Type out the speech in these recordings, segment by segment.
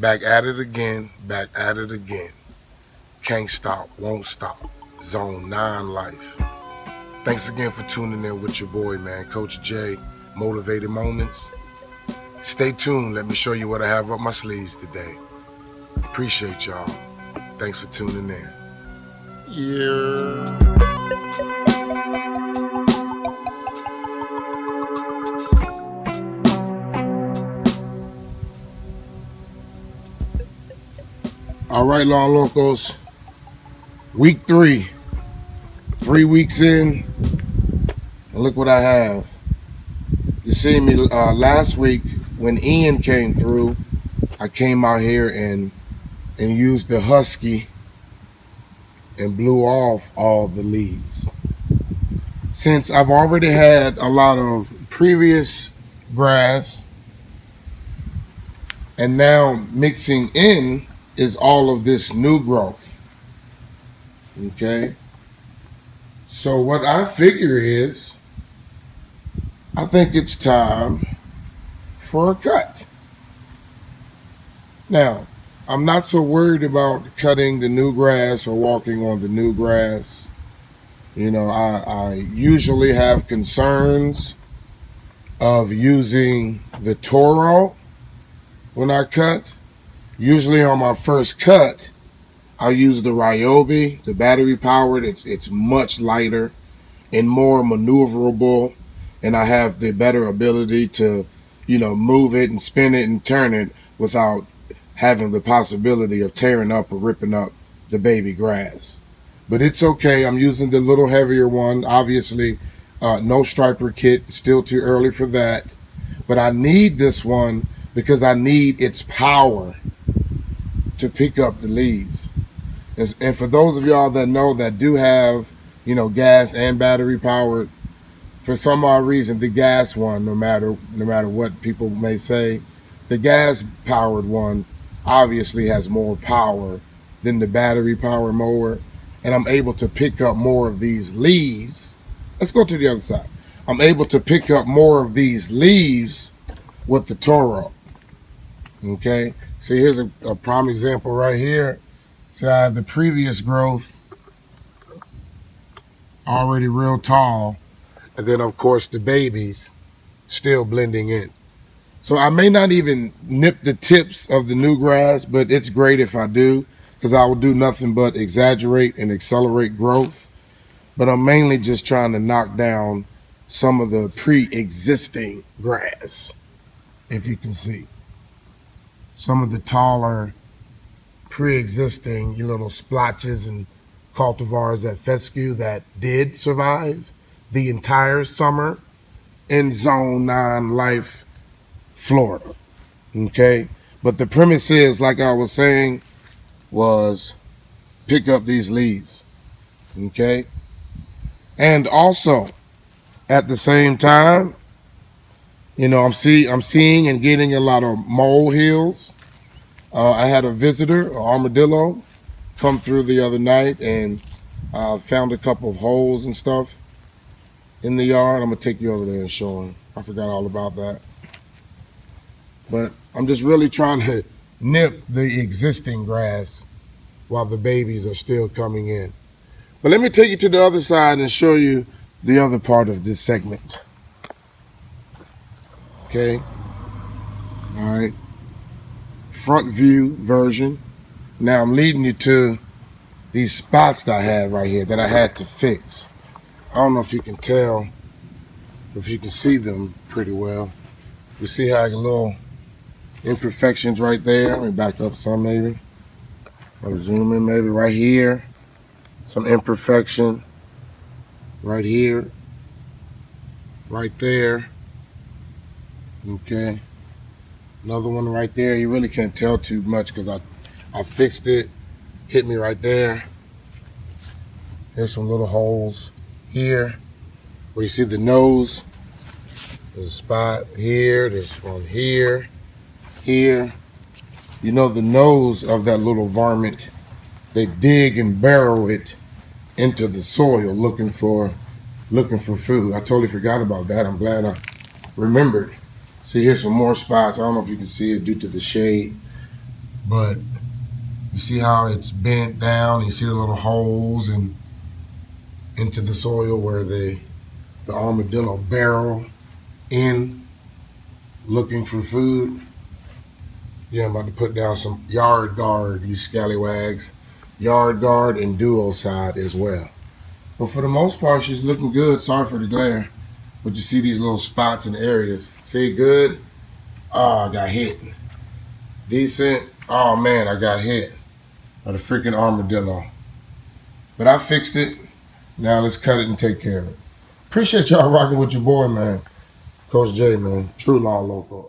Back at it again, back at it again. Can't stop, won't stop. Zone 9 life. Thanks again for tuning in with your boy, man, Coach J, Motivated Moments. Stay tuned. Let me show you what I have up my sleeves today. Appreciate y'all. Thanks for tuning in. Yeah. All right, Lawn Locos. Week 3. 3 weeks in. And look what I have. You see me last week when Ian came through. I came out here and used the husky and blew off all the leaves. Since I've already had a lot of previous grass, and now mixing in is all of this new growth. Okay? So what I figure is, I think it's time for a cut. Now, I'm not so worried about cutting the new grass or walking on the new grass. You know, I usually have concerns of using the Toro when I cut. Usually on my first cut, I'll use the Ryobi, the battery powered. It's much lighter and more maneuverable, and I have the better ability to, move it and spin it and turn it without having the possibility of tearing up or ripping up the baby grass. But it's okay. I'm using the little heavier one. Obviously, no striper kit. Still too early for that. But I need this one because I need its power to pick up the leaves. And for those of y'all that know that do have, gas and battery powered, for some odd reason, the gas one, no matter what people may say, the gas powered one obviously has more power than the battery powered mower, and I'm able to pick up more of these leaves. Let's go to the other side. I'm able to pick up more of these leaves with the Toro. Okay, so here's a prime example right here. So I have the previous growth already real tall, and then of course the babies still blending in. So I may not even nip the tips of the new grass, but it's great if I do, because I will do nothing but exaggerate and accelerate growth. But I'm mainly just trying to knock down some of the pre-existing grass, if you can see. Some of the taller pre-existing little splotches and cultivars at fescue that did survive the entire summer in Zone 9 life, Florida. Okay? But the premise is, like I was saying, was pick up these leaves. Okay? And also, at the same time, I'm seeing and getting a lot of molehills. I had a visitor, an armadillo, come through the other night and found a couple of holes and stuff in the yard. I'm going to take you over there and show him. I forgot all about that. But I'm just really trying to nip the existing grass while the babies are still coming in. But let me take you to the other side and show you the other part of this segment. Okay. All right. Front view version. Now I'm leading you to these spots that I had right here that I had to fix. I don't know if you can tell, if you can see them pretty well. You see how I got little imperfections right there? Let me back up some maybe. I'll zoom in maybe right here. Some imperfection right here. Right there. Okay. Another one right there. You really can't tell too much because I fixed it. Hit me right there. Here's some little holes here where you see the nose. There's a spot here. There's one here. Here. The nose of that little varmint, they dig and burrow it into the soil looking for food. I totally forgot about that. I'm glad I remembered. See, here's some more spots. I don't know if you can see it due to the shade. but you see how it's bent down. You see the little holes and into the soil where the armadillo burrow in looking for food. Yeah, I'm about to put down some yard guard, you scallywags. Yard guard and DuoCide as well. But for the most part, she's looking good. Sorry for the glare. But you see these little spots and areas. See, good? Oh, I got hit. Decent. Oh, man, I got hit by the freaking armadillo. But I fixed it. Now let's cut it and take care of it. Appreciate y'all rocking with your boy, man. Coach J, man. True Lawn Loco.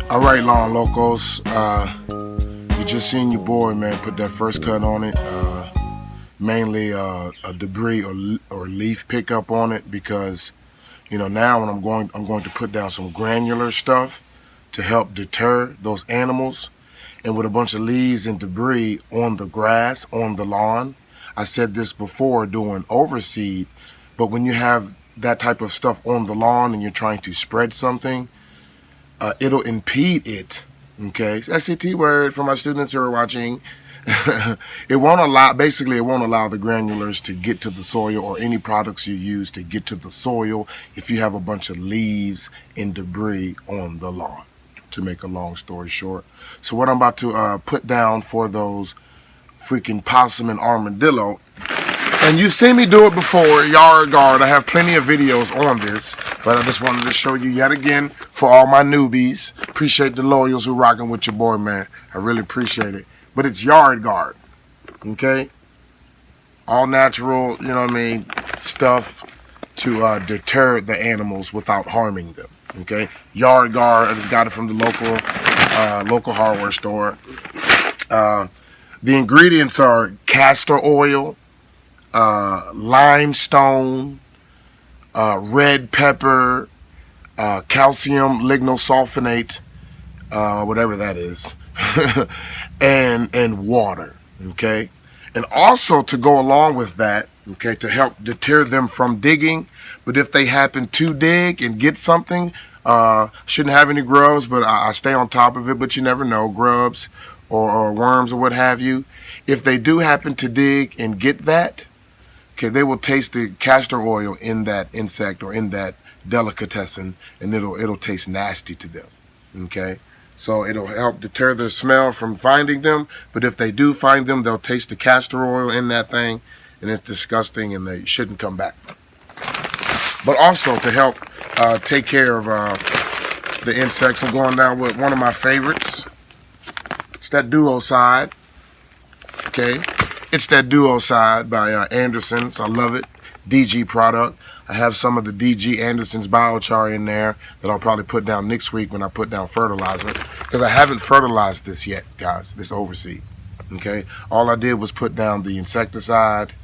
All right, Lawn Locos, you just seen your boy, man, put that first cut on it. Mainly a debris or leaf pickup on it, because now when I'm going to put down some granular stuff to help deter those animals. And with a bunch of leaves and debris on the grass, on the lawn, I said this before doing overseed, but when you have that type of stuff on the lawn and you're trying to spread something, it'll impede it. Okay, SAT word for my students who are watching. It won't allow the granulars to get to the soil, or any products you use to get to the soil, if you have a bunch of leaves and debris on the lawn, to make a long story short. So what I'm about to put down for those freaking possum and armadillo, and you've seen me do it before, yard guard. I have plenty of videos on this, but I just wanted to show you yet again for all my newbies. Appreciate the loyals who rocking with your boy, man. I really appreciate it. But it's yard guard, okay? All natural, stuff to deter the animals without harming them, okay? Yard guard, I just got it from the local hardware store. The ingredients are castor oil, limestone, red pepper, calcium lignosulfonate, whatever that is, and water, okay? And also to go along with that, okay, to help deter them from digging. But if they happen to dig and get something, shouldn't have any grubs, but I stay on top of it, but you never know, grubs or worms or what have you. If they do happen to dig and get that, okay, they will taste the castor oil in that insect or in that delicatessen, and it'll taste nasty to them, okay? So it'll help deter their smell from finding them, but if they do find them, they'll taste the castor oil in that thing, and it's disgusting, and they shouldn't come back. But also to help take care of the insects, I'm going down with one of my favorites. It's that DuoCide, okay? It's that DuoCide by Anderson's. I love it. DG product. I have some of the DG Anderson's biochar in there that I'll probably put down next week when I put down fertilizer, because I haven't fertilized this yet, guys, this overseed, okay? All I did was put down the insecticide,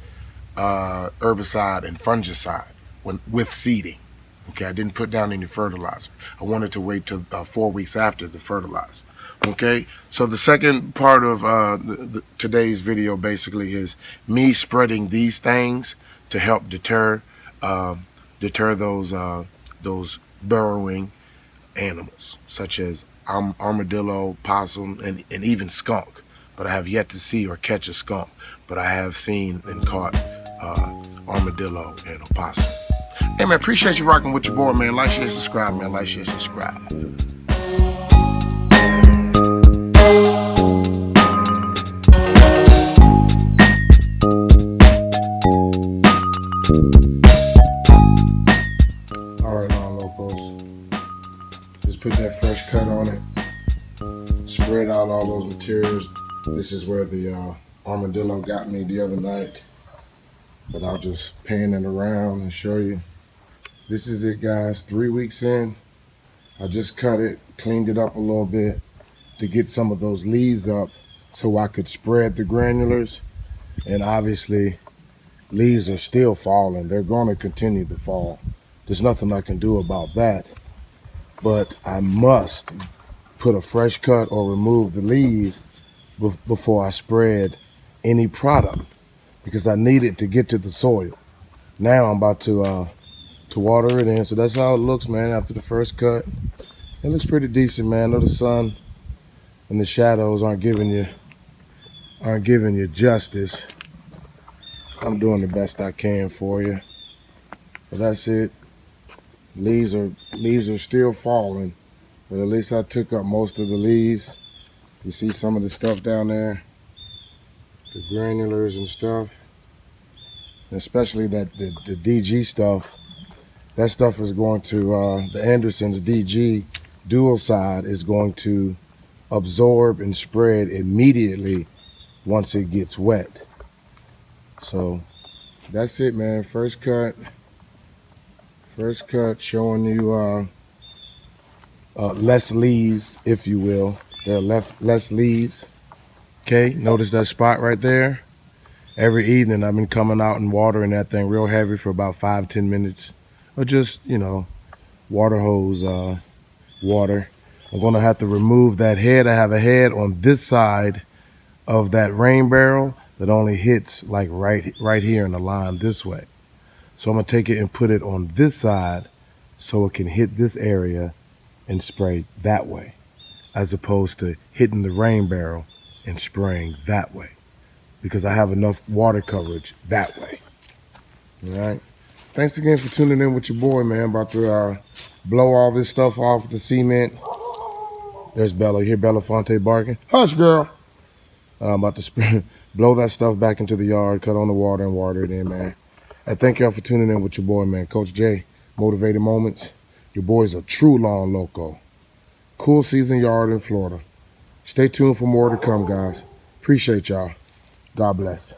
herbicide, and fungicide with seeding, okay? I didn't put down any fertilizer. I wanted to wait till 4 weeks after to fertilize, okay? So the second part of today's video basically is me spreading these things to help deter those burrowing animals, such as armadillo, possum, and even skunk. But I have yet to see or catch a skunk. But I have seen and caught armadillo and opossum. Hey, man, appreciate you rocking with your boy, man. Like, share, subscribe, man. Like, share, subscribe. All right, Lawn Locos. Just put that fresh cut on it. Spread out all those materials. This is where the armadillo got me the other night. But I'll just pan it around and show you. This is it, guys. 3 weeks in. I just cut it, cleaned it up a little bit to get some of those leaves up so I could spread the granulars. And obviously, leaves are still falling. They're going to continue to fall. There's nothing I can do about that. But I must put a fresh cut or remove the leaves before I spread any product because I need it to get to the soil. Now I'm about to water it in. So that's how it looks, man, after the first cut. It looks pretty decent, man. I know the sun and the shadows aren't giving you justice. I'm doing the best I can for you. But that's it. Leaves are still falling, but at least I took up most of the leaves. You see some of the stuff down there, the granulars and stuff, and especially the DG stuff. That stuff is going to the Anderson's DG DuoCide is going to absorb and spread immediately once it gets wet. So that's it, man. First cut showing you less leaves, if you will. There are less leaves. Okay, notice that spot right there? Every evening I've been coming out and watering that thing real heavy for about 5-10 minutes. Or just, you know, water hose water. I'm gonna have to remove that head. I have a head on this side of that rain barrel that only hits like right here in the line this way. So I'm gonna take it and put it on this side so it can hit this area and spray that way, as opposed to hitting the rain barrel and spraying that way, because I have enough water coverage that way. All right. Thanks again for tuning in with your boy, man. About to blow all this stuff off with the cement. There's Bella. You hear Belafonte barking? Hush, girl. I'm about to blow that stuff back into the yard, cut on the water, and water it in, man. And thank y'all for tuning in with your boy, man. Coach J, Motivated Moments. Your boy's a true Lawn Loco. Cool season yard in Florida. Stay tuned for more to come, guys. Appreciate y'all. God bless.